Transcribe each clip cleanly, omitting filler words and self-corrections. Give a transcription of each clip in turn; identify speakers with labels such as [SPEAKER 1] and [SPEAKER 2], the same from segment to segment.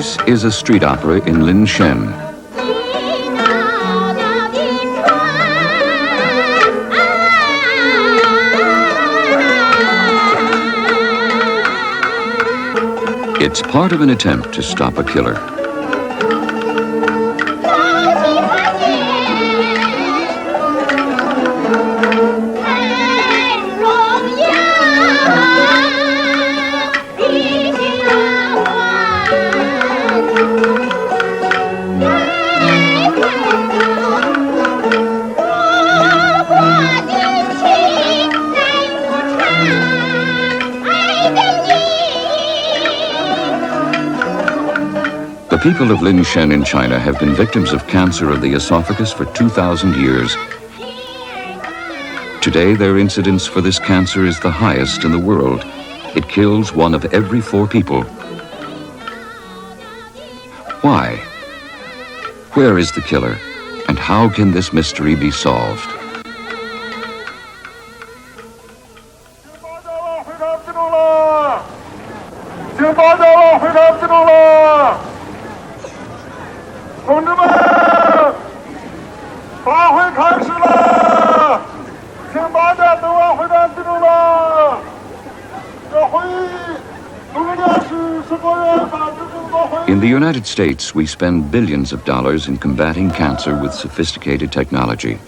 [SPEAKER 1] This is a street opera in Lin Xian. It's part of an attempt to stop a killer. The people of Lin Xian in China have been victims of cancer of the esophagus for 2,000 years. Today, their incidence for this cancer is the highest in the world. It kills 1 of every 4 people. Why? Where is the killer? And how can this mystery be solved? In the United States, we spend billions of dollars in combating cancer with sophisticated technology.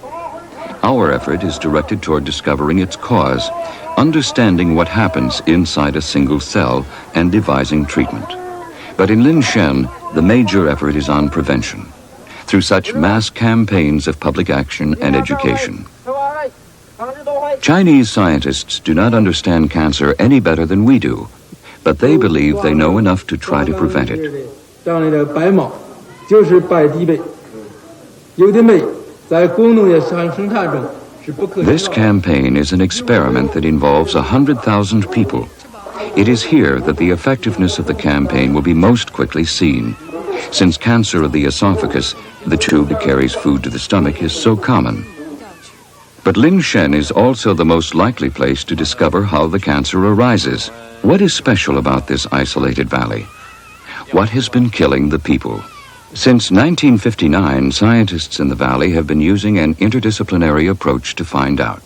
[SPEAKER 1] Our effort is directed toward discovering its cause, understanding what happens inside a single cell, and devising treatment. But in Lin Xian, the major effort is on prevention, through such mass campaigns of public action and education. Chinese scientists do not understand cancer any better than we do, but they believe they know enough to try to prevent it. This campaign is an experiment that involves 100,000 people. It is here that the effectiveness of the campaign will be most quickly seen. Since cancer of the esophagus, the tube that carries food to the stomach, is so common. But Lin Xian is also the most likely place to discover how the cancer arises. What is special about this isolated valley? What has been killing the people? Since 1959, scientists in the valley have been using an interdisciplinary approach to find out.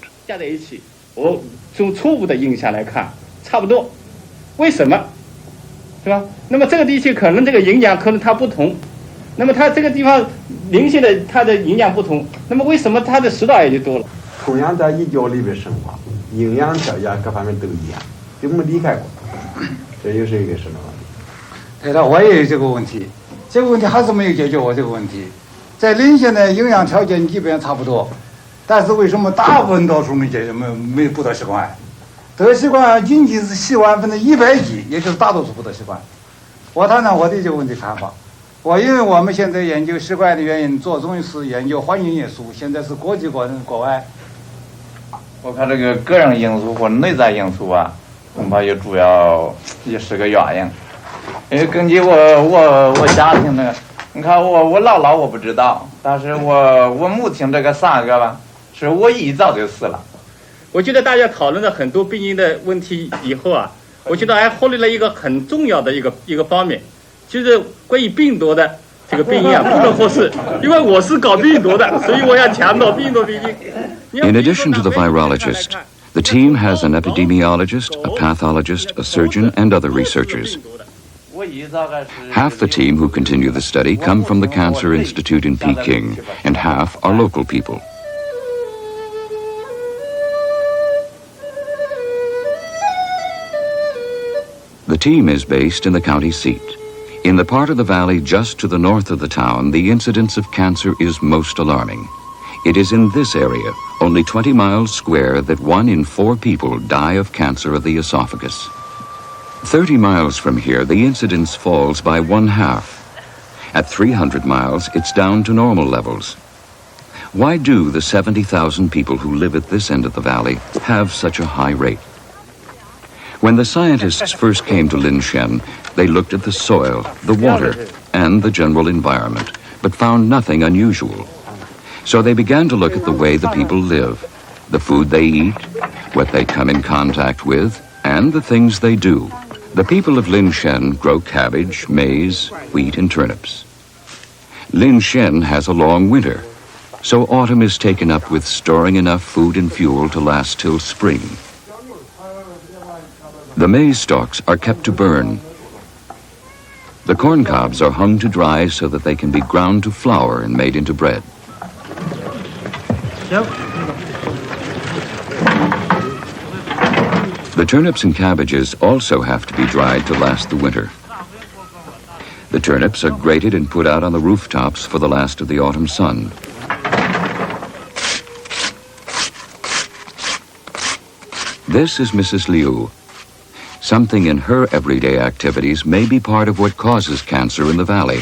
[SPEAKER 1] In addition to the virologist, the team has an epidemiologist, a pathologist, a surgeon, and other researchers. Half the team who continue the study come from the Cancer Institute in Peking, and half are local people. The team is based in the county seat. In the part of the valley just to the north of the town, the incidence of cancer is most alarming. It is in this area, only 20 miles square, that 1 in 4 people die of cancer of the esophagus. 30 miles from here, the incidence falls by 1/2. At 300 miles, it's down to normal levels. Why do the 70,000 people who live at this end of the valley have such a high rate? When the scientists first came to Lin Xian, they looked at the soil, the water, and the general environment, but found nothing unusual. So they began to look at the way the people live, the food they eat, what they come in contact with, and the things they do. The people of Lin Xian grow cabbage, maize, wheat, and turnips. Lin Xian has a long winter, so autumn is taken up with storing enough food and fuel to last till spring. The maize stalks are kept to burn. The corn cobs are hung to dry so that they can be ground to flour and made into bread. The turnips and cabbages also have to be dried to last the winter. The turnips are grated and put out on the rooftops for the last of the autumn sun. This is Mrs. Liu. Something in her everyday activities may be part of what causes cancer in the valley.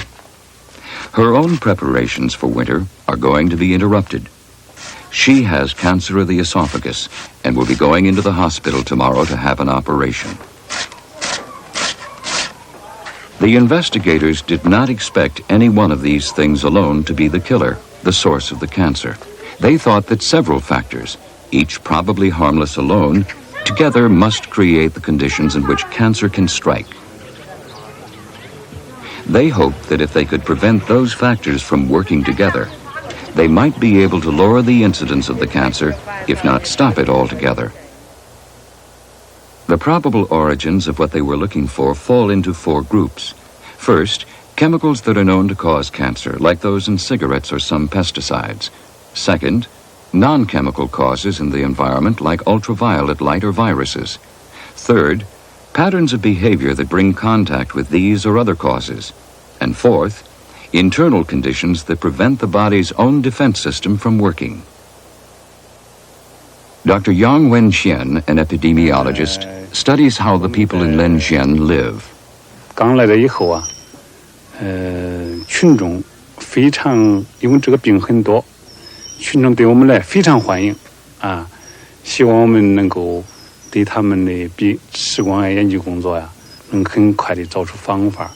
[SPEAKER 1] Her own preparations for winter are going to be interrupted. She has cancer of the esophagus and will be going into the hospital tomorrow to have an operation. The investigators did not expect any one of these things alone to be the killer, the source of the cancer. They thought that several factors, each probably harmless alone, together must create the conditions in which cancer can strike. They hoped that if they could prevent those factors from working together, they might be able to lower the incidence of the cancer, if not stop it altogether. The probable origins of what they were looking for fall into 4 groups. First, chemicals that are known to cause cancer, like those in cigarettes or some pesticides. Second, non-chemical causes in the environment like ultraviolet light or viruses. Third, patterns of behavior that bring contact with these or other causes. And fourth, internal conditions that prevent the body's own defense system from working. Dr. Yang Wenxian, an epidemiologist, studies how the people in Lin Xian live.
[SPEAKER 2] 刚来了以后啊，群众非常，因为这个病很多，群众对我们来非常欢迎啊，希望我们能够对他们的吃管癌研究工作呀，能很快的找出方法，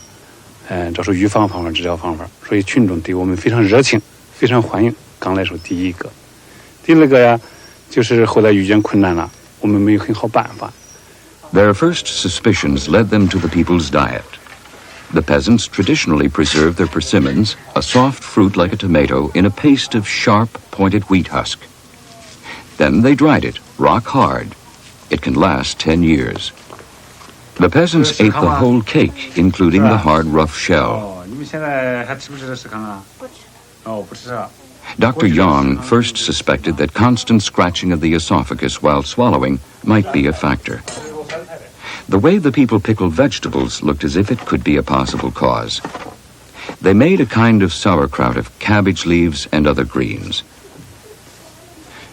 [SPEAKER 2] 找出预防方法、治疗方法。所以群众对我们非常热情，非常欢迎。刚来说第一个，第二个呀，就是后来遇见困难了，我们没有很好办法。
[SPEAKER 1] Their first suspicions led them to the people's diet. The peasants traditionally preserve their persimmons, a soft fruit like a tomato, in a paste of sharp, pointed wheat husk. Then they dried it, rock hard. It can last 10 years. The peasants ate the whole cake, including the hard, rough shell. Dr. Yang first suspected that constant scratching of the esophagus while swallowing might be a factor. The way the people pickled vegetables looked as if it could be a possible cause. They made a kind of sauerkraut of cabbage leaves and other greens.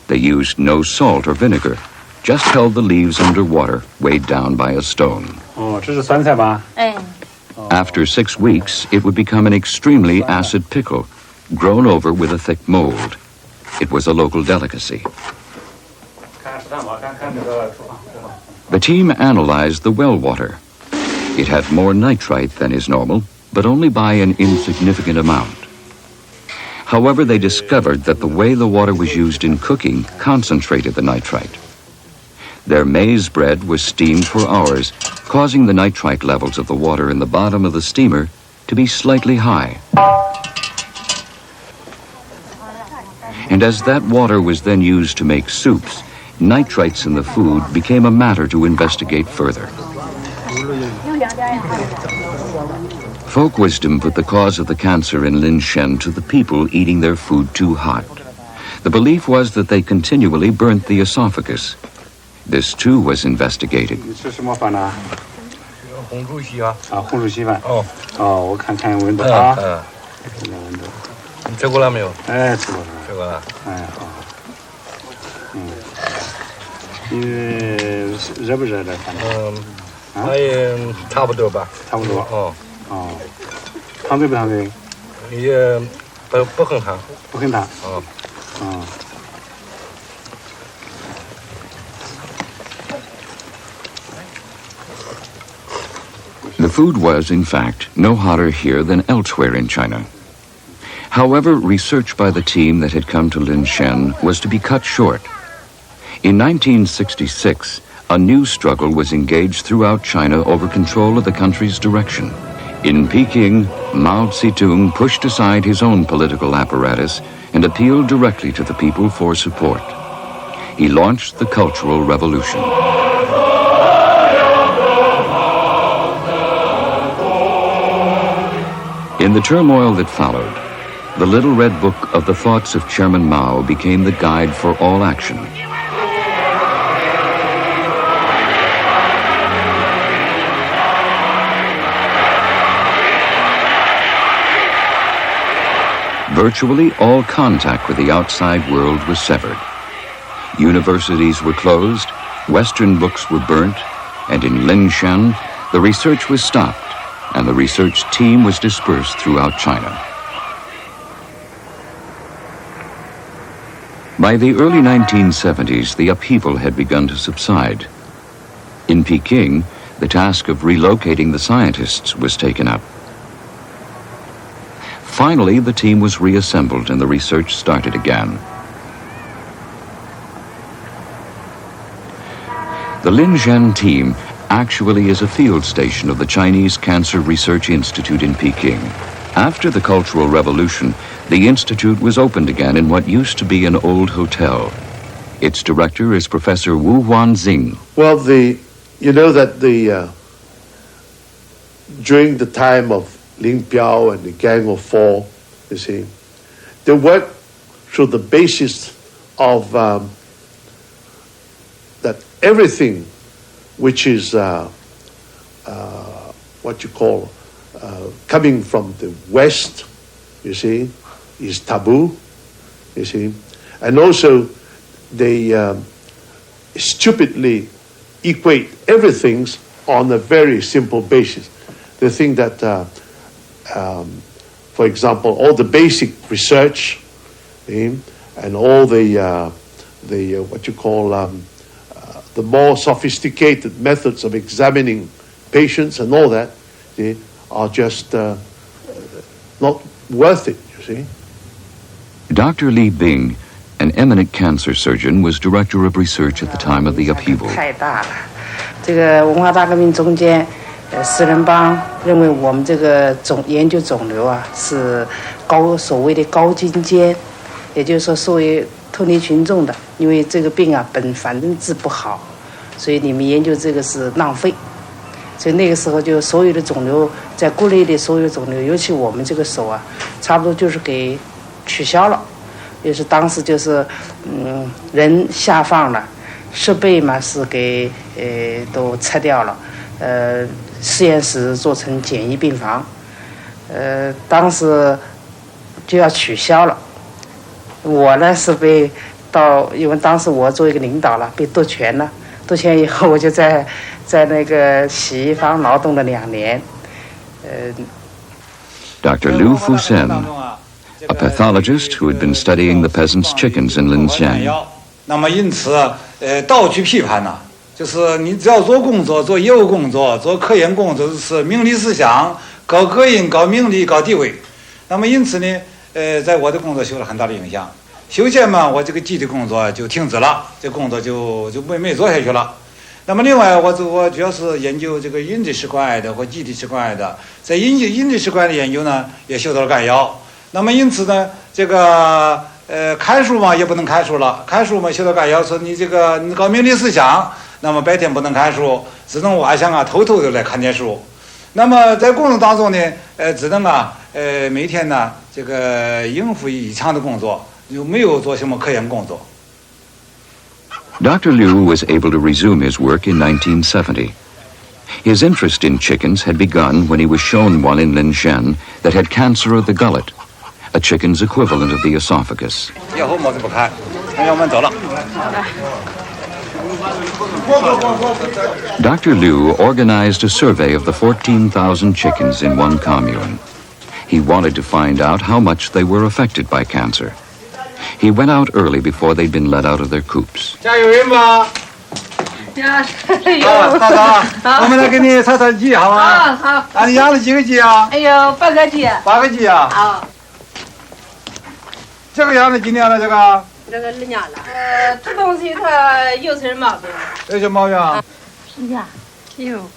[SPEAKER 1] They used no salt or vinegar, just held the leaves under water, weighed down by a stone. After 6 weeks, it would become an extremely acid pickle, grown over with a thick mold. It was a local delicacy. The team analyzed the well water. It had more nitrite than is normal, but only by an insignificant amount. However, they discovered that the way the water was used in cooking concentrated the nitrite. Their maize bread was steamed for hours, causing the nitrite levels of the water in the bottom of the steamer to be slightly high. And as that water was then used to make soups, nitrites in the food became a matter to investigate further. Folk wisdom put the cause of the cancer in Lin Xian to the people eating their food too hot. The belief was that they continually burnt the esophagus. This too was investigated. The food was, in fact, no hotter here than elsewhere in China. However, research by the team that had come to Lin Xian was to be cut short. In 1966, a new struggle was engaged throughout China over control of the country's direction. In Peking, Mao Zedong pushed aside his own political apparatus and appealed directly to the people for support. He launched the Cultural Revolution. In the turmoil that followed, the Little Red Book of the Thoughts of Chairman Mao became the guide for all action. Virtually all contact with the outside world was severed. Universities were closed, Western books were burnt, and in Lin Xian, the research was stopped, and the research team was dispersed throughout China. By the early 1970s, the upheaval had begun to subside. In Peking, the task of relocating the scientists was taken up. Finally, the team was reassembled and the research started again. The Lin Xian team actually is a field station of the Chinese Cancer Research Institute in Peking. After the Cultural Revolution, the institute was opened again in what used to be an old hotel. Its director is Professor Wu Huanxing.
[SPEAKER 3] Well, you know that during the time of Lin Biao and the Gang of Four, you see, they worked through the basis of that everything which is what you call coming from the West, you see, is taboo, you see, and also they stupidly equate everything on a very simple basis. They think that, for example, all the basic research and all the what you call the more sophisticated methods of examining patients and all that are just not worth it, you see.
[SPEAKER 1] Dr. Li Bing, an eminent cancer surgeon, was director of research at the time of the upheaval.
[SPEAKER 4] 太大了，这个文化大革命中间，四人帮认为我们这个研究肿瘤啊是所谓的高精尖，也就是说作为脱离群众的，因为这个病啊反正治不好，所以你们研究这个是浪费。所以那个时候就所有的肿瘤，在国内的所有肿瘤，尤其我们这个手啊，差不多就是给取消了，就是当时就是人下放了，设备嘛是给都拆掉了，实验室做成简易病房，当时就要取消了。我呢是因为当时我作为一个领导了，被夺权了。夺权以后，我就在那个洗衣房劳动了2年。
[SPEAKER 1] Dr. Liu Fusen, a pathologist who had been studying the peasants' chickens in Lin Xian.
[SPEAKER 5] 那么因此，倒去批判呢，就是你只要做工作、做业务工作、做科研工作，是名利思想，搞个人、搞名利、搞地位。那么因此呢，在我的工作受了很大的影响。首先嘛，我这个基地工作就停止了，这工作就没做下去了。那么另外，我主要是研究这个因质器官癌的和基底器官癌的，在因质器官的研究呢，也受到了干扰。那么因此呢，这个看书嘛也不能看书了，看书嘛受到干扰，说你搞名利思想，那么白天不能看书，只能晚上啊偷偷的来看点书。那么在工作当中呢，只能每天呢这个应付日常的工作。就没有做什么科研工作。
[SPEAKER 1] Dr. Liu was able to resume his work in 1970. His interest in chickens had begun when he was shown one in Lin Xian that had cancer of the gullet, a chicken's equivalent of the esophagus.
[SPEAKER 5] 以后帽子不看，那我们走了。
[SPEAKER 1] Dr. Liu organized a survey of the 14,000 chickens in one commune. He wanted to find out how much they were affected by cancer. He went out early before they'd been let out of their coops.
[SPEAKER 5] 家有人吗？有。大嫂，我们来给你测测鸡，好吗？好。你养了几个鸡啊？
[SPEAKER 4] 哎呦，8个鸡。
[SPEAKER 5] 8个鸡啊？
[SPEAKER 4] 好。
[SPEAKER 5] 这个养了几年了？这个？
[SPEAKER 6] 这个2年了。这东西它有什么毛病？
[SPEAKER 5] 有什么毛病啊？
[SPEAKER 6] 皮下有。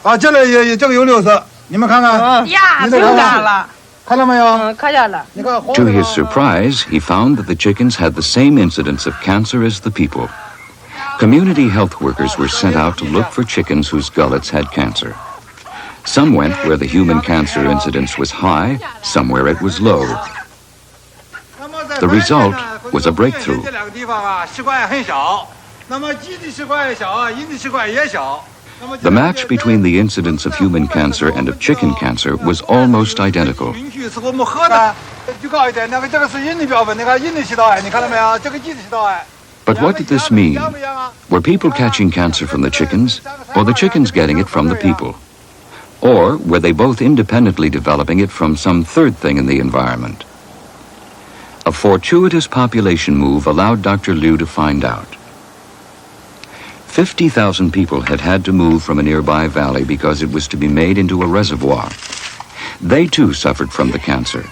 [SPEAKER 5] 啊，这里也这个有60，你们看看。
[SPEAKER 6] 呀，太大了。
[SPEAKER 5] 看到没有？
[SPEAKER 6] 看见了。
[SPEAKER 5] 你看。
[SPEAKER 1] To his surprise, he found that the chickens had the same incidence of cancer as the people. Community health workers were sent out to look for chickens whose gullets had cancer. Some went where the human cancer incidence was high, some where it was low. The result was a breakthrough. The match between the incidence of human cancer and of chicken cancer was almost identical. But what did this mean? Were people catching cancer from the chickens, or the chickens getting it from the people? Or were they both independently developing it from some third thing in the environment? A fortuitous population move allowed Dr. Liu to find out. 50,000 people had had to move from a nearby valley because it was to be made into a reservoir. They too suffered from the cancer.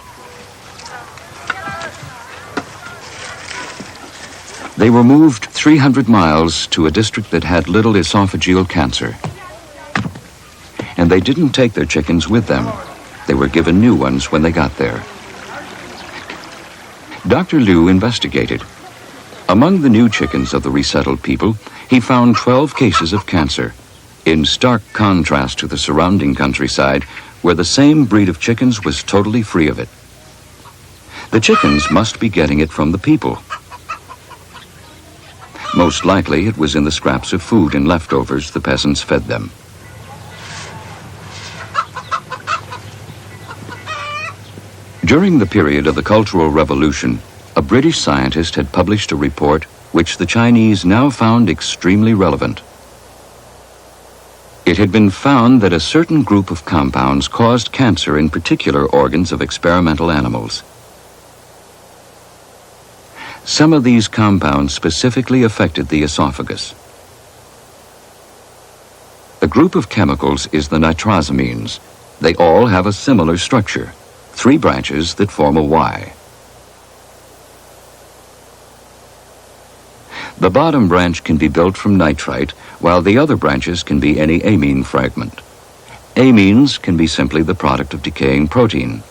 [SPEAKER 1] They were moved 300 miles to a district that had little esophageal cancer. And they didn't take their chickens with them. They were given new ones when they got there. Dr. Liu investigated. Among the new chickens of the resettled people, he found 12 cases of cancer, in stark contrast to the surrounding countryside, where the same breed of chickens was totally free of it. The chickens must be getting it from the people. Most likely, it was in the scraps of food and leftovers the peasants fed them. During the period of the Cultural Revolution, a British scientist had published a report which the Chinese now found extremely relevant. It had been found that a certain group of compounds caused cancer in particular organs of experimental animals. Some of these compounds specifically affected the esophagus. The group of chemicals is the nitrosamines. They all have a similar structure, 3 branches that form a Y. The bottom branch can be built from nitrite, while the other branches can be any amine fragment. Amines can be simply the product of decaying protein.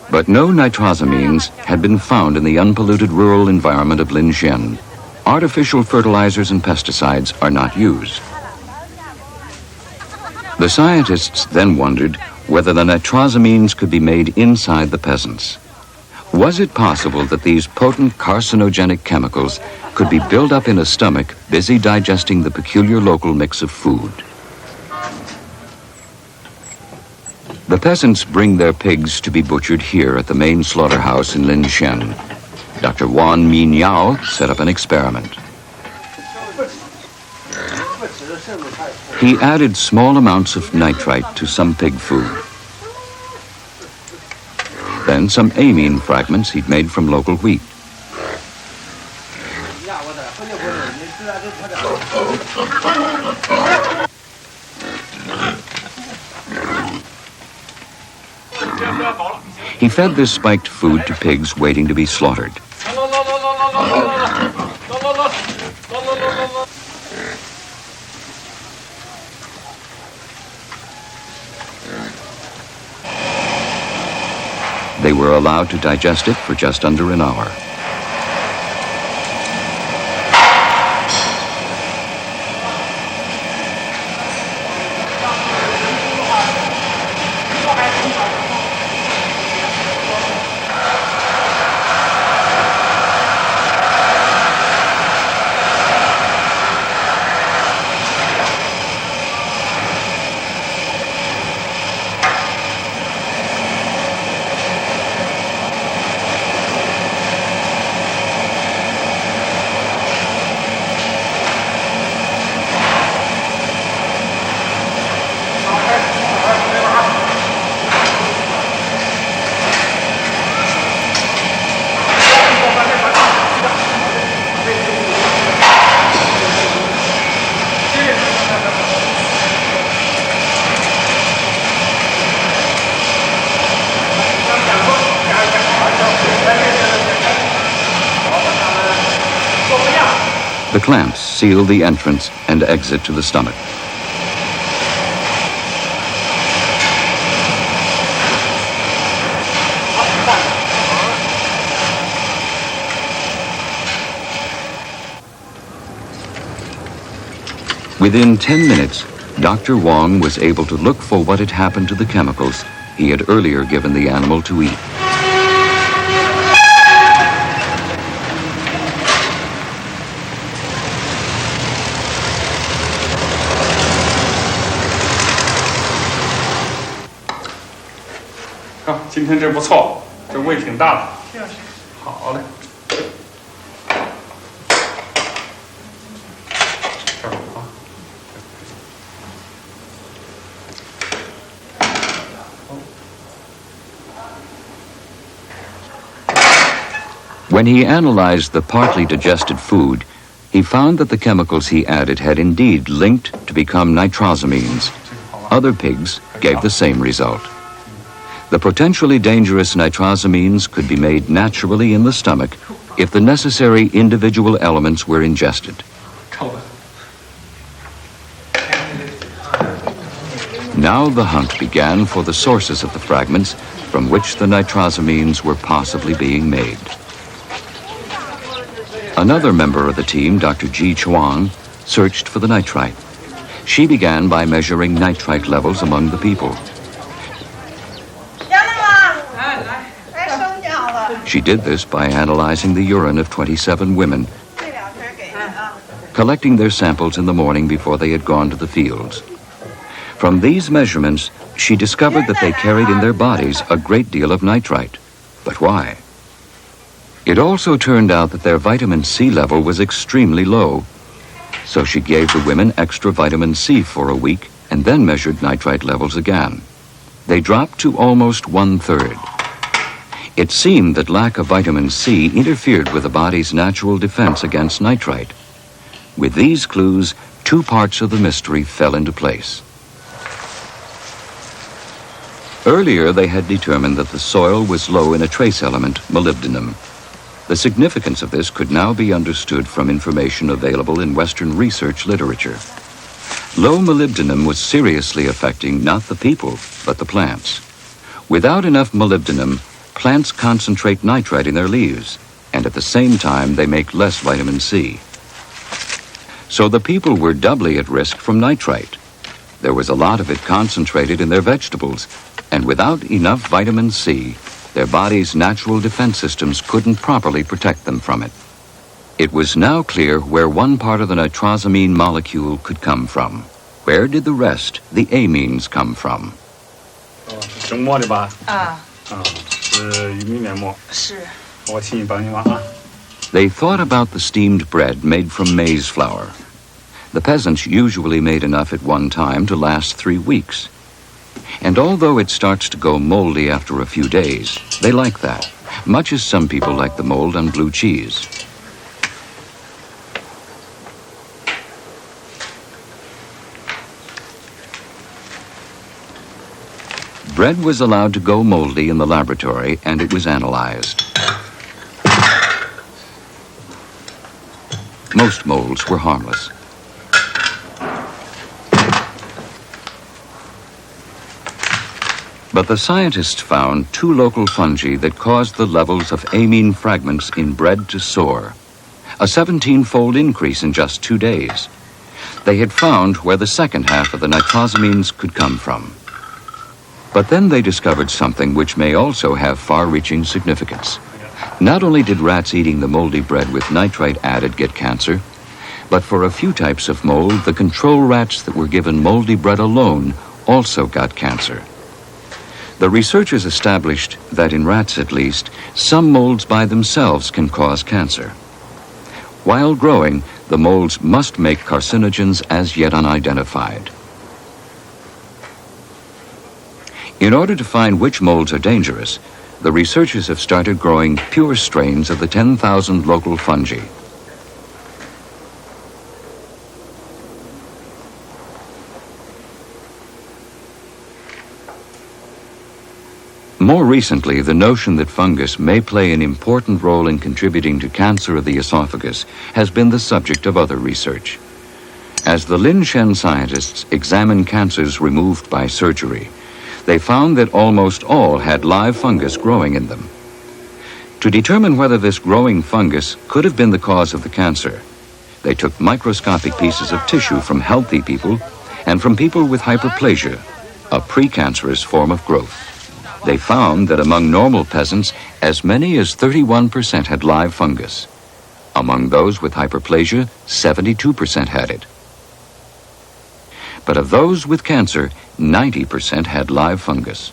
[SPEAKER 1] But no nitrosamines had been found in the unpolluted rural environment of Lin Xian. Artificial fertilizers and pesticides are not used. The scientists then wondered whether the nitrosamines could be made inside the peasants. Was it possible that these potent carcinogenic chemicals could be built up in a stomach busy digesting the peculiar local mix of food? The peasants bring their pigs to be butchered here at the main slaughterhouse in Lin Xian. Dr. Wan Minyao set up an experiment. He added small amounts of nitrite to some pig food. Then some amine fragments he'd made from local wheat. He fed this spiked food to pigs waiting to be slaughtered. They were allowed to digest it for just under an hour. The clamps seal the entrance and exit to the stomach. Within 10 minutes, Dr. Wong was able to look for what had happened to the chemicals he had earlier given the animal to eat.
[SPEAKER 2] Oh, 今天这不错，这胃挺大的。好嘞。这儿啊。
[SPEAKER 1] When he analyzed the partly digested food, he found that the chemicals he added had indeed linked to become nitrosamines. Other pigs gave the same result. The potentially dangerous nitrosamines could be made naturally in the stomach if the necessary individual elements were ingested. Now the hunt began for the sources of the fragments from which the nitrosamines were possibly being made. Another member of the team, Dr. Ji Chuang, searched for the nitrite. She began by measuring nitrite levels among the people. She did this by analyzing the urine of 27 women, collecting their samples in the morning before they had gone to the fields. From these measurements, she discovered that they carried in their bodies a great deal of nitrite. But why? It also turned out that their vitamin C level was extremely low, so she gave the women extra vitamin C for a week and then measured nitrite levels again. They dropped to almost 1/3. It seemed that lack of vitamin C interfered with the body's natural defense against nitrite. With these clues, two parts of the mystery fell into place. Earlier, they had determined that the soil was low in a trace element, molybdenum. The significance of this could now be understood from information available in Western research literature. Low molybdenum was seriously affecting not the people, but the plants. Without enough molybdenum, plants concentrate nitrite in their leaves, and at the same time they make less vitamin C. So the people were doubly at risk from nitrite. There was a lot of it concentrated in their vegetables, and without enough vitamin C, their body's natural defense systems couldn't properly protect them from it. It was now clear where one part of the nitrosamine molecule could come from. Where did the rest, the amines, come from?
[SPEAKER 2] 整馍的吧？
[SPEAKER 6] 啊，
[SPEAKER 2] 是玉米面馍。
[SPEAKER 6] 是。
[SPEAKER 2] 我请你帮你忙啊。
[SPEAKER 1] They thought about the steamed bread made from maize flour. The peasants usually made enough at one time to last 3 weeks. And although it starts to go moldy after a few days, they like that, much as some people like the mold on blue cheese. Bread was allowed to go moldy in the laboratory, and it was analyzed. Most molds were harmless. But the scientists found 2 local fungi that caused the levels of amine fragments in bread to soar, a 17-fold increase in just 2 days. They had found where the second half of the nitrosamines could come from. But then they discovered something which may also have far-reaching significance. Not only did rats eating the moldy bread with nitrite added get cancer, but for a few types of mold, the control rats that were given moldy bread alone also got cancer. The researchers established that in rats at least, some molds by themselves can cause cancer. While growing, the molds must make carcinogens as yet unidentified. In order to find which molds are dangerous, the researchers have started growing pure strains of the 10,000 local fungi. More recently, the notion that fungus may play an important role in contributing to cancer of the esophagus has been the subject of other research. As the Lin Xian scientists examined cancers removed by surgery, they found that almost all had live fungus growing in them. To determine whether this growing fungus could have been the cause of the cancer, they took microscopic pieces of tissue from healthy people and from people with hyperplasia, a precancerous form of growth. They found that among normal peasants, as many as 31% had live fungus. Among those with hyperplasia, 72% had it. But of those with cancer, 90% had live fungus.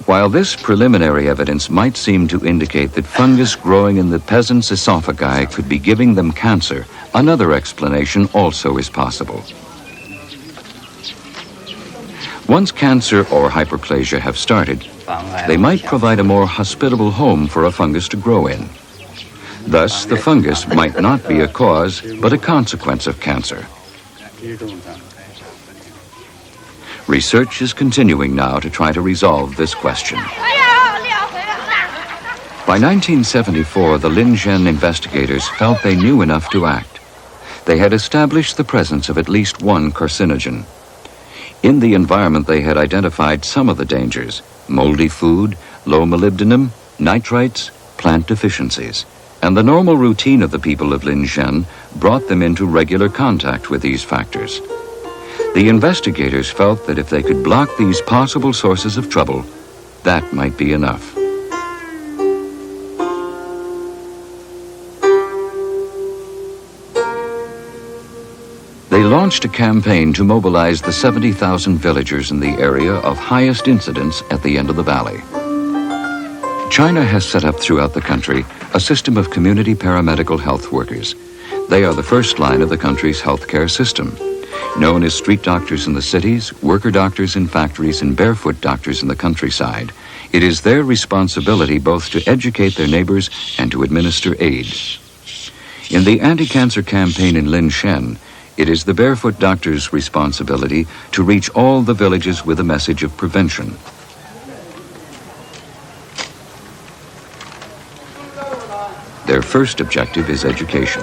[SPEAKER 1] While this preliminary evidence might seem to indicate that fungus growing in the peasants' esophagi could be giving them cancer, another explanation also is possible. Once cancer or hyperplasia have started, they might provide a more hospitable home for a fungus to grow in. Thus, the fungus might not be a cause, but a consequence of cancer. Research is continuing now to try to resolve this question. By 1974, the Lin Xian investigators felt they knew enough to act. They had established the presence of at least one carcinogen. In the environment, they had identified some of the dangers: moldy food, low molybdenum, nitrites, plant deficiencies. And the normal routine of the people of Lin Xian brought them into regular contact with these factors. The investigators felt that if they could block these possible sources of trouble, that might be enough. They launched a campaign to mobilize the 70,000 villagers in the area of highest incidence at the end of the valley. China has set up throughout the country a system of community paramedical health workers. They are the first line of the country's healthcare system. Known as street doctors in the cities, worker doctors in factories, and barefoot doctors in the countryside, it is their responsibility both to educate their neighbors and to administer aid. In the anti-cancer campaign in Lin Xian, it is the barefoot doctor's responsibility to reach all the villages with a message of prevention. Their first objective is education.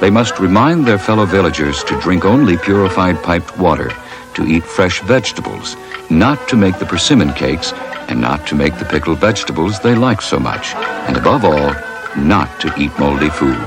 [SPEAKER 1] They must remind their fellow villagers to drink only purified piped water, to eat fresh vegetables, not to make the persimmon cakes, and not to make the pickled vegetables they like so much, and above all, not to eat moldy food.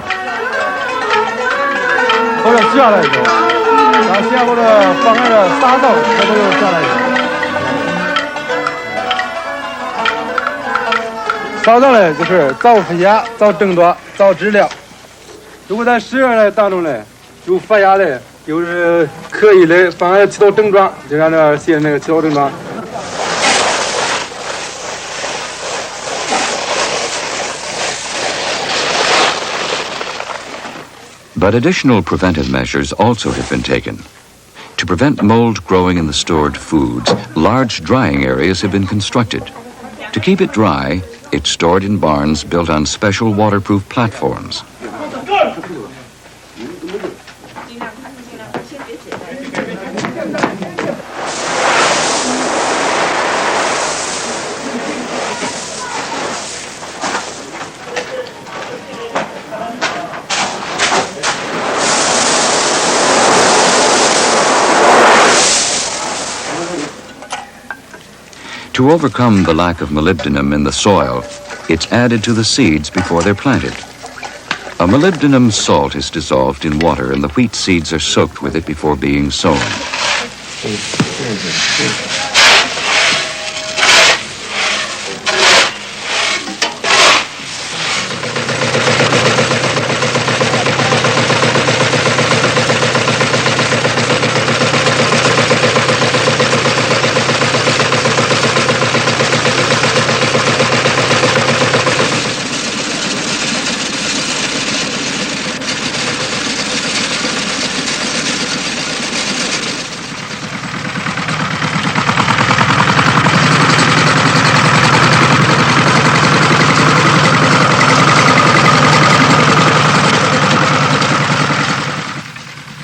[SPEAKER 1] But additional preventive measures also have been taken. To prevent mold growing in the stored foods, large drying areas have been constructed. To keep it dry, it's stored in barns built on special waterproof platforms. To overcome the lack of molybdenum in the soil, it's added to the seeds before they're planted. A molybdenum salt is dissolved in water and the wheat seeds are soaked with it before being sown.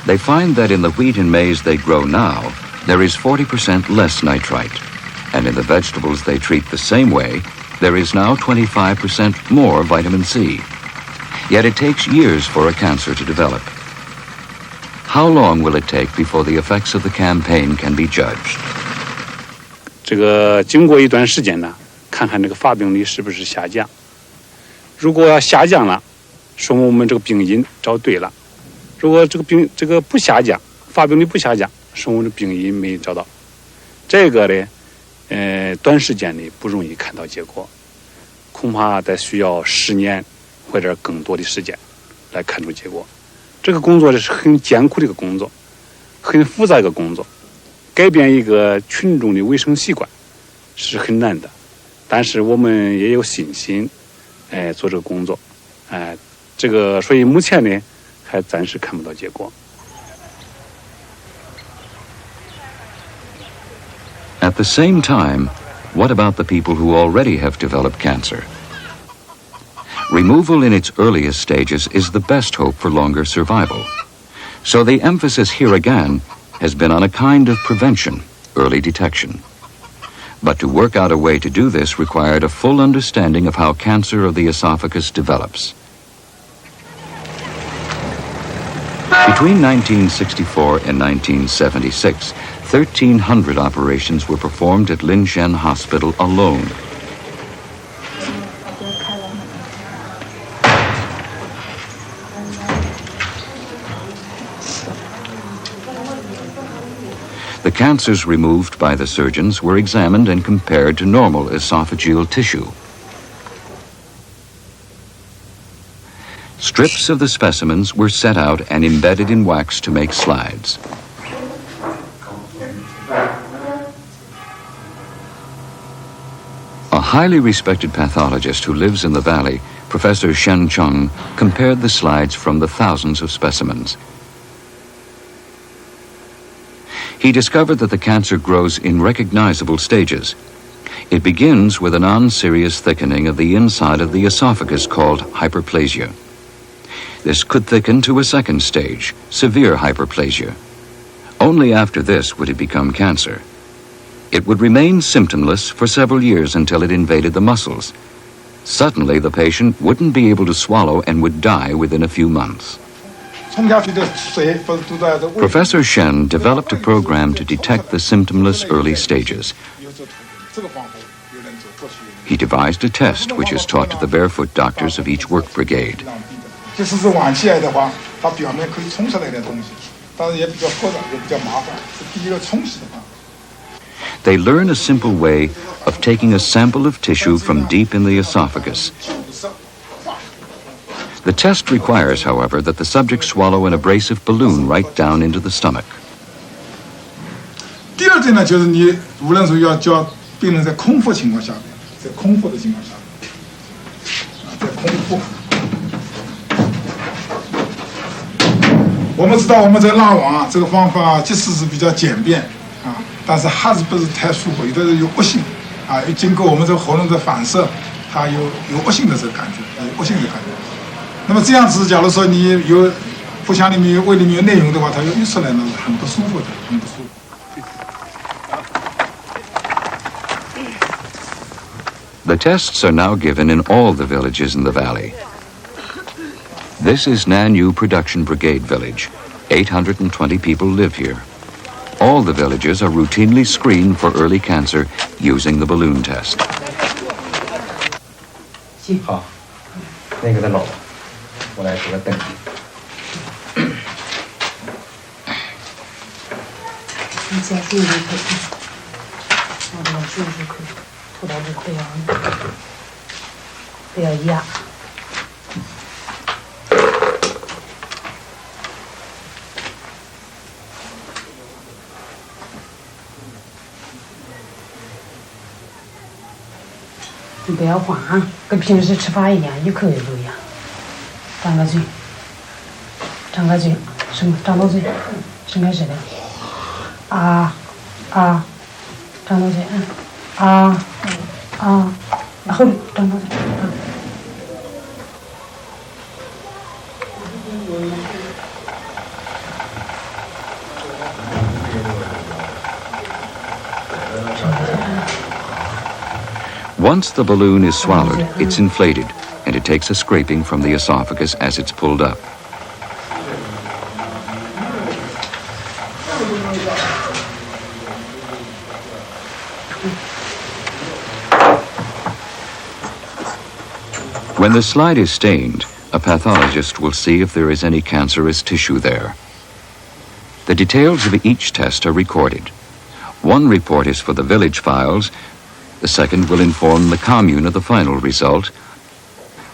[SPEAKER 1] They find that in the wheat and maize they grow now, there is 40% less nitrite, and in the vegetables they treat the same way, there is now 25% more vitamin C. Yet it takes years for a cancer to develop. How long will it take before the effects of the campaign can be judged?
[SPEAKER 2] 这个经过一段时间呢，看看这个发病率是不是下降。如果要下降了，说明我们这个病因找对了；如果这个不下降，发病率不下降，说明我们的病因没找到。这个呢，短时间内不容易看到结果，恐怕得需要10年或者更多的时间来看出结果。这个工作是很艰苦的一个工作，很复杂一个工作。改变一个群众的卫生习惯是很难的，但是我们也有信心，做这个工作，这个所以目前呢还暂时看不到结果。
[SPEAKER 1] At the same time, what about the people who already have developed cancer? Removal in its earliest stages is the best hope for longer survival. So the emphasis here again has been on a kind of prevention, early detection. But to work out a way to do this required a full understanding of how cancer of the esophagus develops. Between 1964 and 1976, 1,300 operations were performed at Lin Xian Hospital alone. The cancers removed by the surgeons were examined and compared to normal esophageal tissue. Strips of the specimens were set out and embedded in wax to make slides. A highly respected pathologist who lives in the valley, Professor Shen Chung, compared the slides from the thousands of specimens. He discovered that the cancer grows in recognizable stages. It begins with a non-serious thickening of the inside of the esophagus called hyperplasia. This could thicken to a second stage, severe hyperplasia. Only after this would it become cancer. It would remain symptomless for several years until it invaded the muscles. Suddenly, the patient wouldn't be able to swallow and would die within a few months. Professor Shen developed a program to detect the symptomless early stages. He devised a test which is taught to the barefoot doctors of each work brigade. They learn a simple way of taking a sample of tissue from deep in the esophagus. The test requires, however, that the subject swallow an abrasive balloon right down into the stomach.
[SPEAKER 7] 第二点呢，就是你无论是要叫病人在空腹情况下面，在空腹的情况下面，在空腹。我们知道我们在拉网这个方法即使是比较简便但是还是不是太舒服，有的是有恶性经过我们这个喉咙的反射，它有恶性的这个感觉，有恶性的感觉。那么这样子，假如说你有腹腔里面有胃里面有内容的话，它就溢出来呢，很不舒服的，很不舒服。
[SPEAKER 1] The tests are now given in all the villages in the valley. This is Nanyu Production Brigade Village. 820 people live here. All the villages are routinely screened for early cancer using the balloon test.
[SPEAKER 8] 好，那个再搂，我来给他等。
[SPEAKER 4] 你先注意可以，我这个注意可以，涂到这不要压。你不要晃跟平时吃饭一样，一口一口一样。张个嘴，张个嘴，什么？张到嘴，伸开舌头。张到嘴，然后张到嘴。
[SPEAKER 1] Once the balloon is swallowed, it's inflated, and it takes a scraping from the esophagus as it's pulled up. When the slide is stained, a pathologist will see if there is any cancerous tissue there. The details of each test are recorded. One report is for the village files, the second will inform the commune of the final result,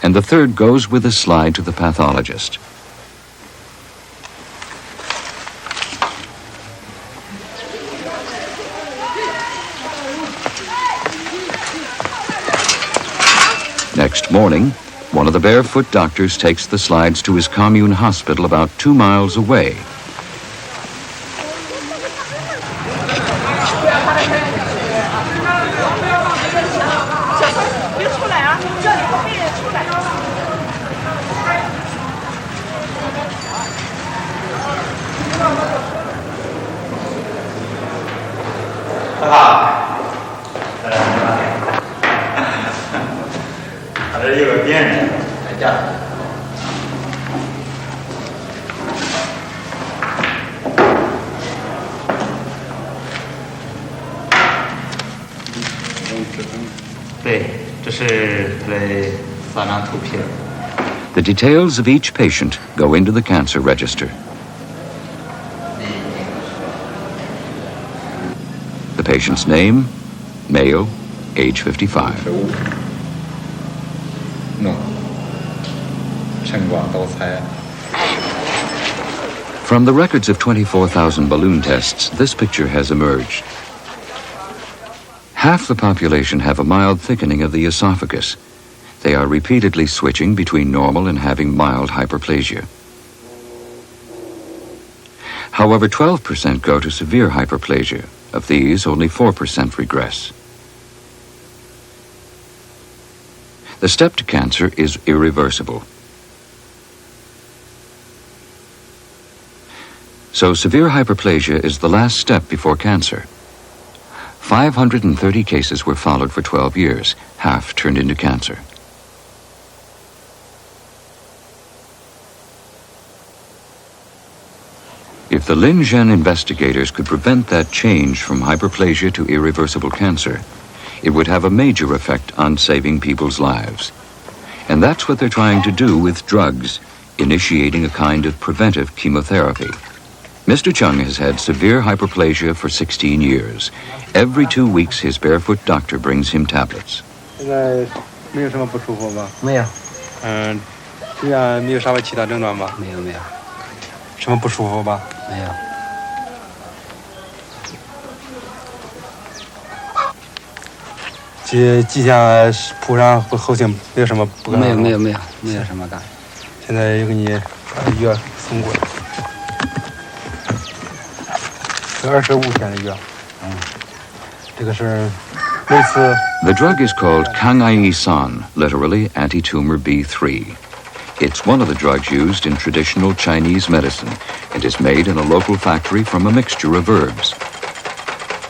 [SPEAKER 1] and the third goes with the slide to the pathologist. Next morning, one of the barefoot doctors takes the slides to his commune hospital about 2 miles away. The details of each patient go into the cancer register. The patient's name, male, age 55. From the records of 24,000 balloon tests, this picture has emerged. Half the population have a mild thickening of the esophagus. They are repeatedly switching between normal and having mild hyperplasia. However, 12% go to severe hyperplasia. Of these, only 4% regress. The step to cancer is irreversible. So severe hyperplasia is the last step before cancer. 530 cases were followed for 12 years. Half turned into cancer. If the Lin Xian investigators could prevent that change from hyperplasia to irreversible cancer, it would have a major effect on saving people's lives. And that's what they're trying to do with drugs, initiating a kind of preventive chemotherapy. Mr. Chung has had severe hyperplasia for 16 years. Every 2 weeks, his barefoot doctor brings him tablets.
[SPEAKER 8] 现在没有什么不舒服吧？没有。这样没有啥其他症状吧？没有。什么不舒服吧？没有。迹象谱上和后性没有什么不？没有什么感。现在又给你把药送过来。25天的药。这个是类似。
[SPEAKER 1] The drug is called Kangaisan, literally anti-tumor B3. It's one of the drugs used in traditional Chinese medicine and is made in a local factory from a mixture of herbs.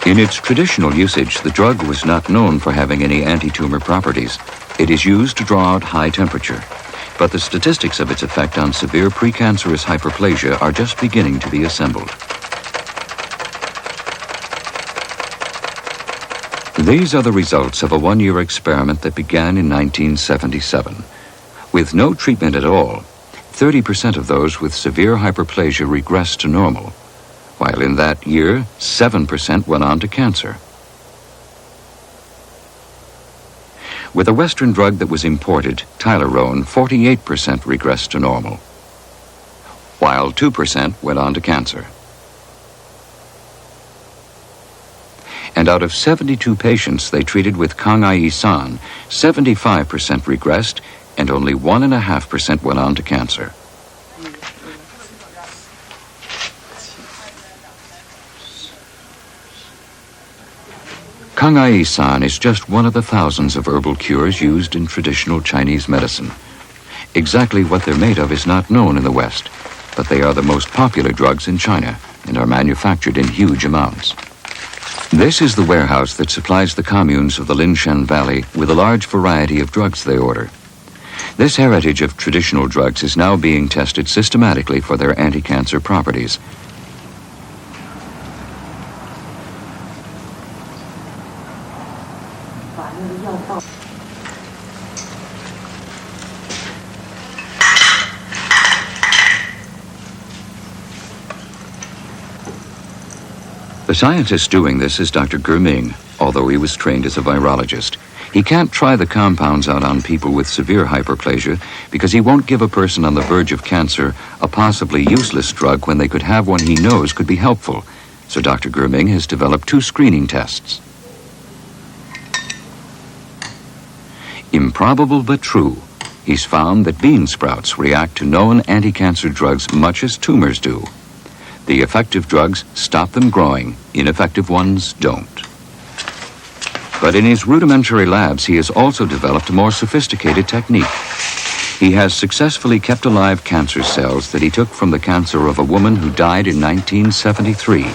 [SPEAKER 1] In its traditional usage, the drug was not known for having any anti-tumor properties. It is used to draw out high temperature, but the statistics of its effect on severe precancerous hyperplasia are just beginning to be assembled. These are the results of a one-year experiment that began in 1977. With no treatment at all, 30% of those with severe hyperplasia regressed to normal, while in that year, 7% went on to cancer. With a Western drug that was imported, Tylerone, 48% regressed to normal, while 2% went on to cancer. And out of 72 patients they treated with Kangaisan, 75% regressed, and only 1.5% went on to cancer. Kangaisan is just one of the thousands of herbal cures used in traditional Chinese medicine. Exactly what they're made of is not known in the West, but they are the most popular drugs in China and are manufactured in huge amounts. This is the warehouse that supplies the communes of the Lin Xian Valley with a large variety of drugs they order. This heritage of traditional drugs is now being tested systematically for their anti-cancer properties. The scientist doing this is Dr. Ming, although he was trained as a virologist. He can't try the compounds out on people with severe hyperplasia because he won't give a person on the verge of cancer a possibly useless drug when they could have one he knows could be helpful. So Dr. Ming has developed 2 screening tests. Improbable but true. He's found that bean sprouts react to known anti-cancer drugs much as tumors do. The effective drugs stop them growing, ineffective ones don't. But in his rudimentary labs, he has also developed a more sophisticated technique. He has successfully kept alive cancer cells that he took from the cancer of a woman who died in 1973.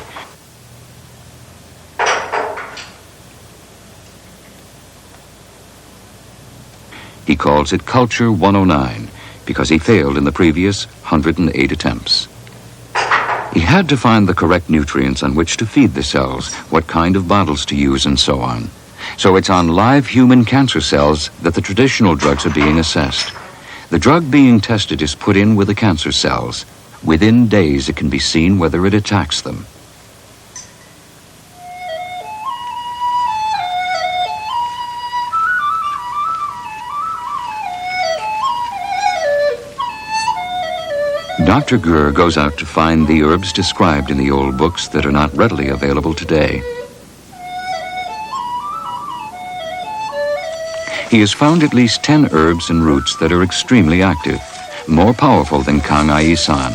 [SPEAKER 1] He calls it Culture 109 because he failed in the previous 108 attempts. He had to find the correct nutrients on which to feed the cells, what kind of bottles to use, and so on. So it's on live human cancer cells that the traditional drugs are being assessed. The drug being tested is put in with the cancer cells. Within days, it can be seen whether it attacks them. Dr. Gur goes out to find the herbs described in the old books that are not readily available today. He has found at least 10 herbs and roots that are extremely active, more powerful than Kang Ai-san,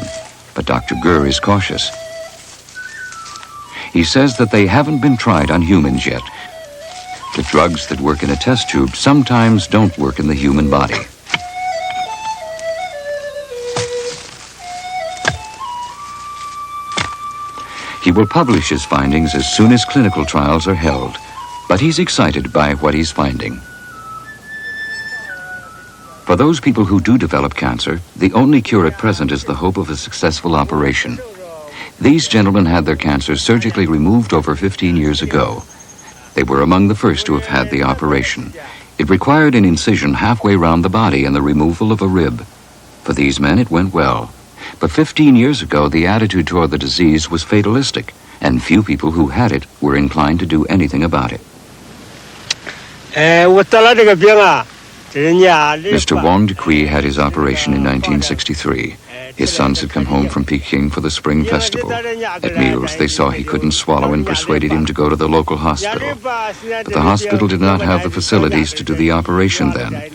[SPEAKER 1] but Dr. Gur is cautious. He says that they haven't been tried on humans yet. The drugs that work in a test tube sometimes don't work in the human body. He will publish his findings as soon as clinical trials are held, but he's excited by what he's finding. For those people who do develop cancer, the only cure at present is the hope of a successful operation. These gentlemen had their cancer surgically removed over 15 years ago. They were among the first to have had the operation. It required an incision halfway round the body and the removal of a rib. For these men, it went well. But 15 years ago, the attitude toward the disease was fatalistic, and few people who had it were inclined to do anything about it. Mr. Wong Decree had his operation in 1963. His sons had come home from Peking for the Spring Festival. At meals, they saw he couldn't swallow and persuaded him to go to the local hospital. But the hospital did not have the facilities to do the operation then.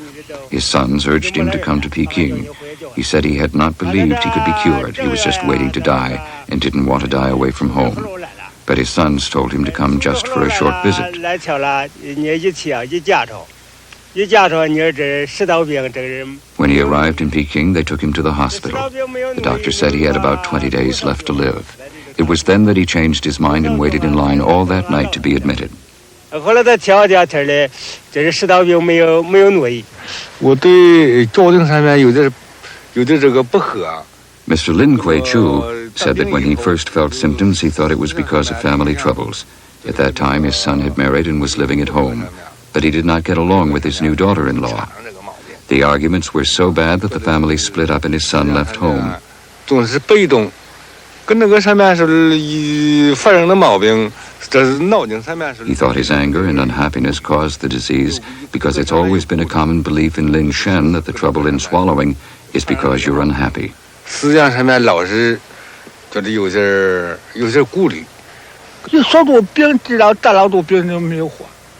[SPEAKER 1] His sons urged him to come to Peking. He said he had not believed he could be cured. He was just waiting to die and didn't want to die away from home. But his sons told him to come just for a short visit. When he arrived in Peking, they took him to the hospital. The doctor said he had about 20 days left to live. It was then that he changed his mind and waited in line all that night to be admitted. Mr. Lin Kuei-chu said that when he first felt symptoms, he thought it was because of family troubles. At that time, his son had married and was living at home, but he did not get along with his new daughter-in-law. The arguments were so bad that the family split up and his son left home. He thought his anger and unhappiness caused the disease because it's always been a common belief in Lin Xian that the trouble in swallowing is because you're unhappy.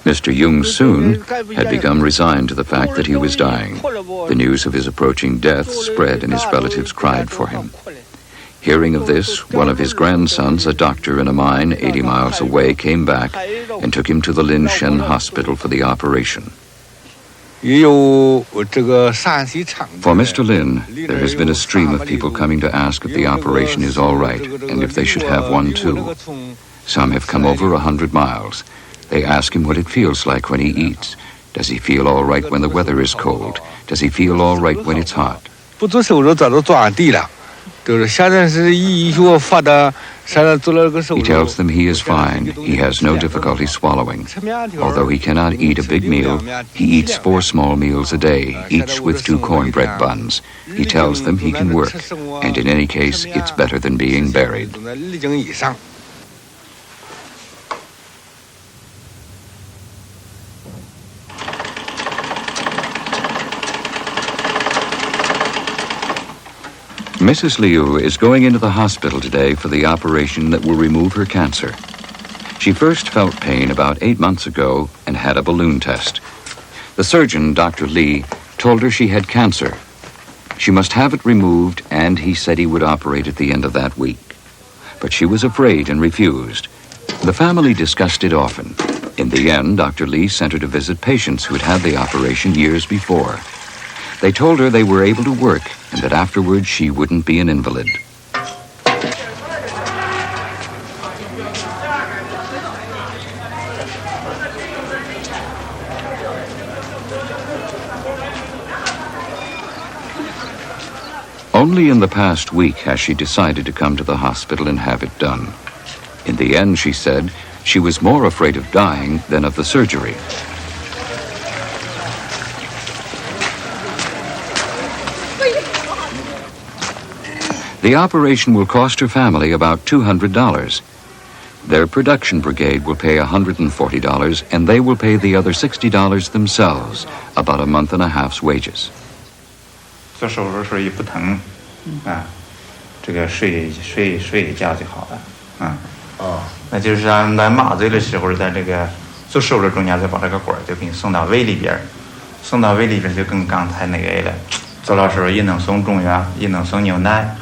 [SPEAKER 1] Mr. Yung Soon had become resigned to the fact that he was dying. The news of his approaching death spread and his relatives cried for him. Hearing of this, one of his grandsons, a doctor in a mine 80 miles away, came back and took him to the Lin Xian hospital for the operation. For Mr. Lin, there has been a stream of people coming to ask if the operation is all right and if they should have one too. Some have come over 100 miles. They ask him what it feels like when he eats. Does he feel all right when the weather is cold? Does he feel all right when it's hot?
[SPEAKER 8] 不做手术早都抓地了，就是现在是医学发达，现在做了个手
[SPEAKER 1] He
[SPEAKER 8] 术。
[SPEAKER 1] tells them he is fine. He has no difficulty swallowing. Although he cannot eat a big meal, he eats 4 small meals a day, each with 2 cornbread buns. He tells them he can work, and in any case, it's better than being buried.
[SPEAKER 8] 力争以上。
[SPEAKER 1] Mrs. Liu is going into the hospital today for the operation that will remove her cancer. She first felt pain about 8 months ago and had a balloon test. The surgeon, Dr. Li, told her she had cancer. She must have it removed, and he said he would operate at the end of that week. But she was afraid and refused. The family discussed it often. In the end, Dr. Li sent her to visit patients who had had the operation years before. They told her they were able to work and that afterwards she wouldn't be an invalid. Only in the past week has she decided to come to the hospital and have it done. In the end, she said, she was more afraid of dying than of the surgery. The operation will cost her family about $200. Their production brigade will pay $140, and they will pay the other $60 themselves, about a month and a half's wages.
[SPEAKER 9] 做手术时候也不疼，这个睡一觉就好了，那就是说在麻醉的时候，在这个做手术中间再把这个管就给你送到胃里边，送到胃里边就跟刚才那个了，做的时候也能送中药，也能送牛奶。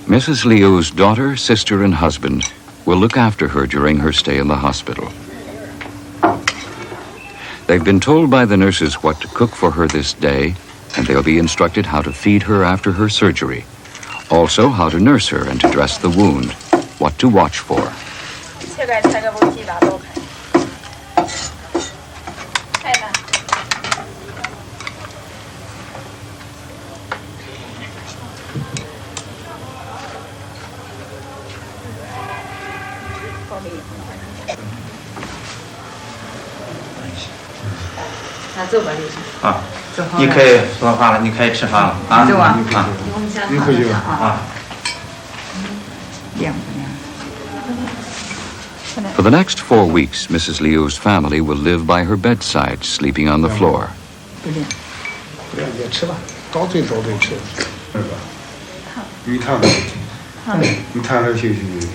[SPEAKER 1] Mrs. Liu's daughter, sister, and husband will look after her during her stay in the hospital. They've been told by the nurses what to cook for her this day, and they'll be instructed how to feed her after her surgery. Also, how to nurse her and to dress the wound, what to watch for.
[SPEAKER 9] Ah, 你可以做饭了，你可以吃饭了啊！
[SPEAKER 7] 你可以
[SPEAKER 9] 啊。
[SPEAKER 1] For the next 4 weeks, Mrs. Liu's family will live by her bedside, sleeping on the floor.
[SPEAKER 7] 也吃吧，高嘴吃，是吧？你躺着休息。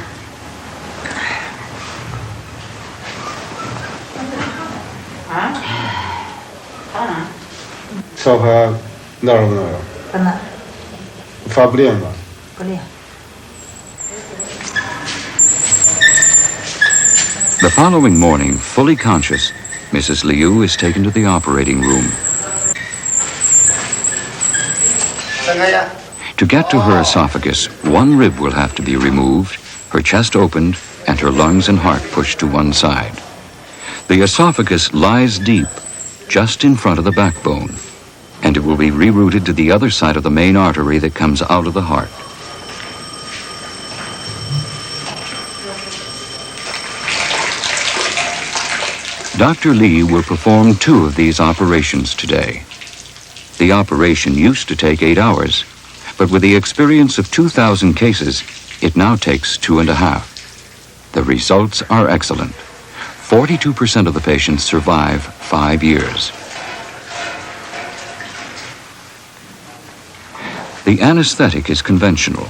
[SPEAKER 7] 烧发哪儿不哪儿？不哪。发不练吧？不练。
[SPEAKER 1] The following morning, fully conscious, Mrs. Liu is taken to the operating room. To get to her esophagus, 1 rib will have to be removed, her chest opened, and her lungs and heart pushed to one side. The esophagus lies deep, just in front of the backbone, and it will be rerouted to the other side of the main artery that comes out of the heart. Dr. Li will perform 2 of these operations today. The operation used to take 8 hours, but with the experience of 2,000 cases, it now takes 2.5. The results are excellent. 42% of the patients survive 5 years. The anesthetic is conventional.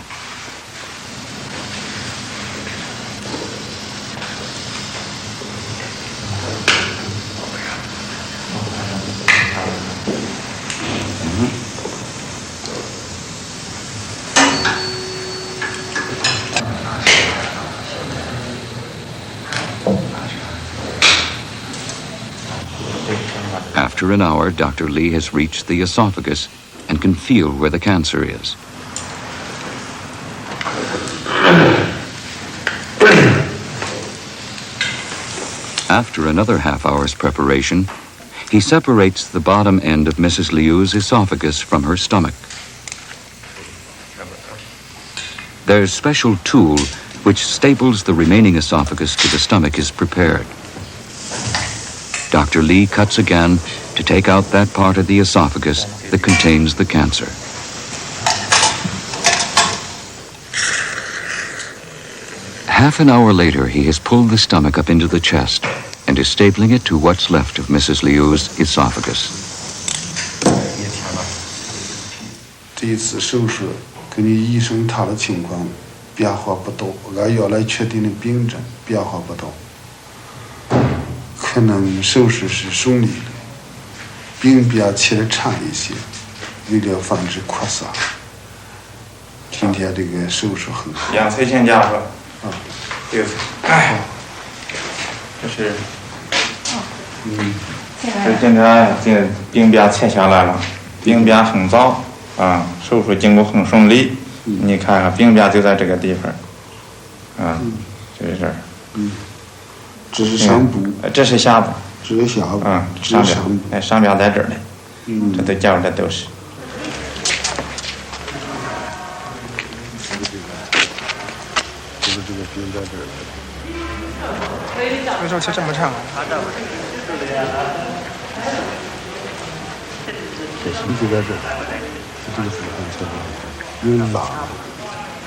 [SPEAKER 1] After an hour, Dr. Li has reached the esophagus and can feel where the cancer is. After another half-hour's preparation, he separates the bottom end of Mrs. Liu's esophagus from her stomach. Their special tool, which staples the remaining esophagus to the stomach, is prepared. Dr. Li cuts again to take out that part of the esophagus that contains the cancer. Half an hour later, he has pulled the stomach up into the chest and is stapling it to what's left of Mrs. Liu's esophagus.
[SPEAKER 10] 这一次手术根据医生他的情况变化不多，按药来确定的病症变化不多，可能手术是顺利的，病变起得长一些，为了防止扩散。今天这个手术很好。
[SPEAKER 9] 杨翠琴家属。这个，这是，这今天这病变切下来了，病变很早啊，手术经过很顺利。你看看病变就在这个地方，啊，就是这儿。
[SPEAKER 10] 这是上部。
[SPEAKER 9] 这是下部。
[SPEAKER 10] 这是下部。
[SPEAKER 9] 啊，上边，上边在这儿呢。这都叫的都是。
[SPEAKER 11] 为什么切这么长啊？
[SPEAKER 10] 这心就在这儿，这个是很切的，有辣，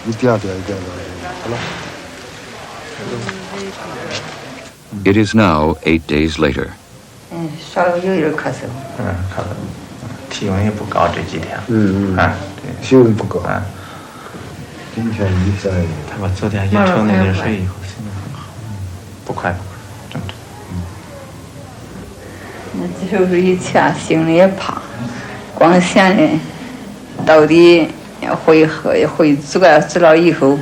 [SPEAKER 10] 一点点一点点，好了。
[SPEAKER 1] It is now 8 days later.
[SPEAKER 12] 稍微有点咳嗽。
[SPEAKER 9] 咳嗽，体温也不高这几天。
[SPEAKER 10] 对，体温不高。今天一在。
[SPEAKER 9] 他把昨天也抽那点水以后，现在很好，不快，正常。
[SPEAKER 12] 那手术以前心里也怕，光想着到底会治疗以后，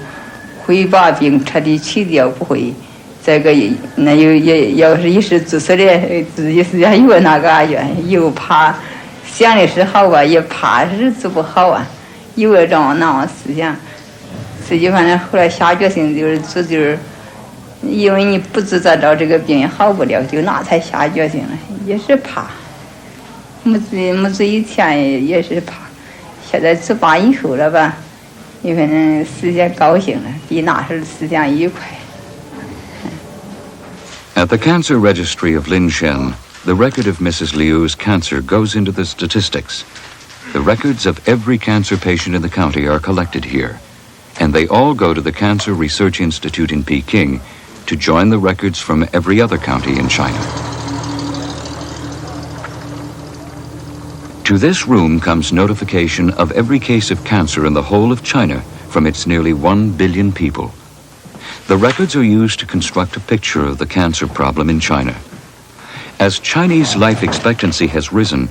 [SPEAKER 12] 会把病彻底去掉，不会。再个那要是一时自私的，自己是家有那个院，又怕想的是好吧，也怕是治不好啊，有这种那种思想。自己反正后来下决心就是因为你不治再找这个病也好不了，就那才下决心了，也是怕。没治以前也是怕，现在治罢以后了吧，你反正思想高兴了，比那时候思想愉快。
[SPEAKER 1] At the cancer registry of Lin Xian, the record of Mrs. Liu's cancer goes into the statistics. The records of every cancer patient in the county are collected here, and they all go to the Cancer Research Institute in Peking to join the records from every other county in China. To this room comes notification of every case of cancer in the whole of China from its nearly 1 billion people. The records are used to construct a picture of the cancer problem in China. As Chinese life expectancy has risen,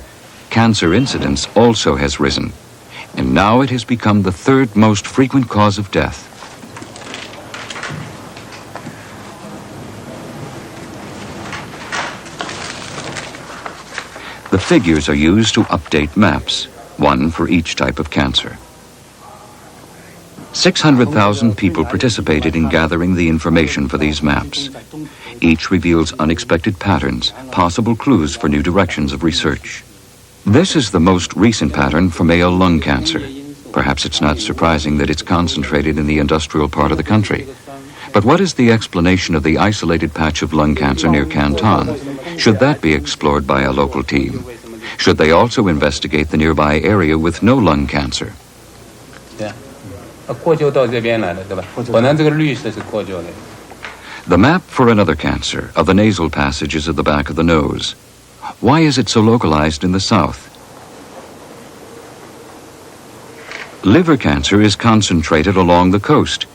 [SPEAKER 1] cancer incidence also has risen, and now it has become the third most frequent cause of death. The figures are used to update maps, one for each type of cancer. 600,000 people participated in gathering the information for these maps. Each reveals unexpected patterns, possible clues for new directions of research. This is the most recent pattern for male lung cancer. Perhaps it's not surprising that it's concentrated in the industrial part of the country. But what is the explanation of the isolated patch of lung cancer near Canton? Should that be explored by a local team? Should they also investigate the nearby area with no lung cancer? The map for another cancer of the nasal passages of the back of the nose. Why is it so localized in the south? Liver cancer is concentrated along the coast.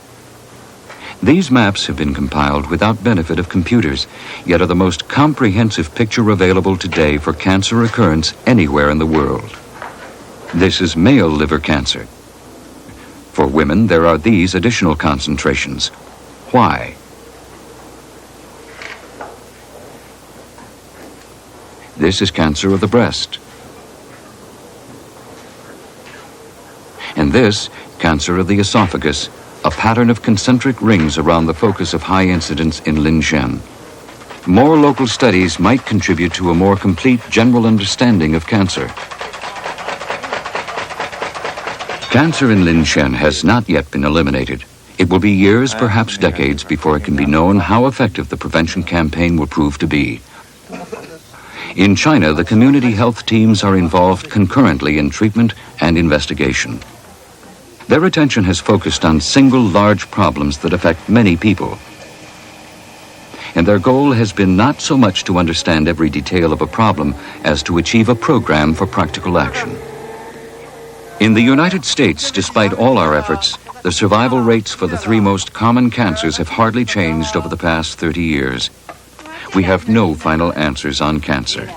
[SPEAKER 1] These maps have been compiled without benefit of computers, yet are the most comprehensive picture available today for cancer occurrence anywhere in the world. This is male liver cancer. For women, there are these additional concentrations. Why? This is cancer of the breast. And this, cancer of the esophagus, a pattern of concentric rings around the focus of high incidence in Lin Xian. More local studies might contribute to a more complete general understanding of cancer. Cancer in Lin Xian has not yet been eliminated. It will be years, perhaps decades, before it can be known how effective the prevention campaign will prove to be. In China, the community health teams are involved concurrently in treatment and investigation. Their attention has focused on single large problems that affect many people. And their goal has been not so much to understand every detail of a problem as to achieve a program for practical action. In the United States, despite all our efforts, the survival rates for the 3 most common cancers have hardly changed over the past 30 years. We have no final answers on cancer.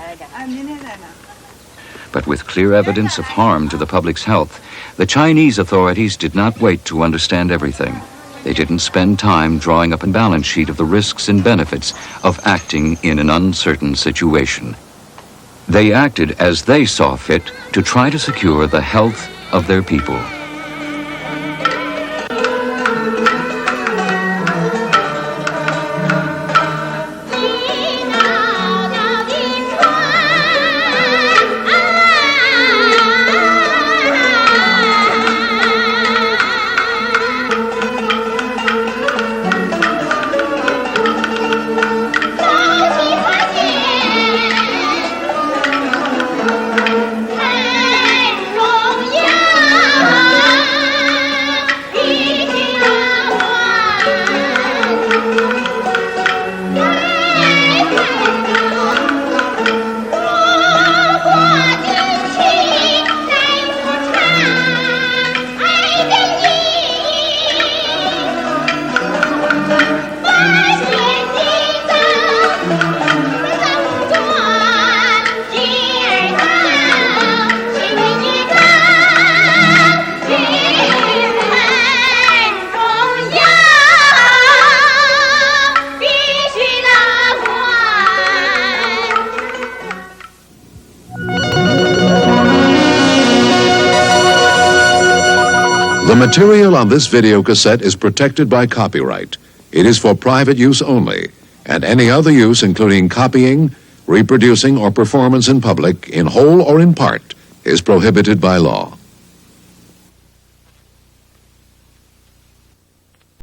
[SPEAKER 1] But with clear evidence of harm to the public's health, the Chinese authorities did not wait to understand everything. They didn't spend time drawing up a balance sheet of the risks and benefits of acting in an uncertain situation. They acted as they saw fit to try to secure the health of their people.
[SPEAKER 13] The material on this video cassette is protected by copyright. It is for private use only, and any other use, including copying, reproducing, or performance in public, in whole or in part, is prohibited by law.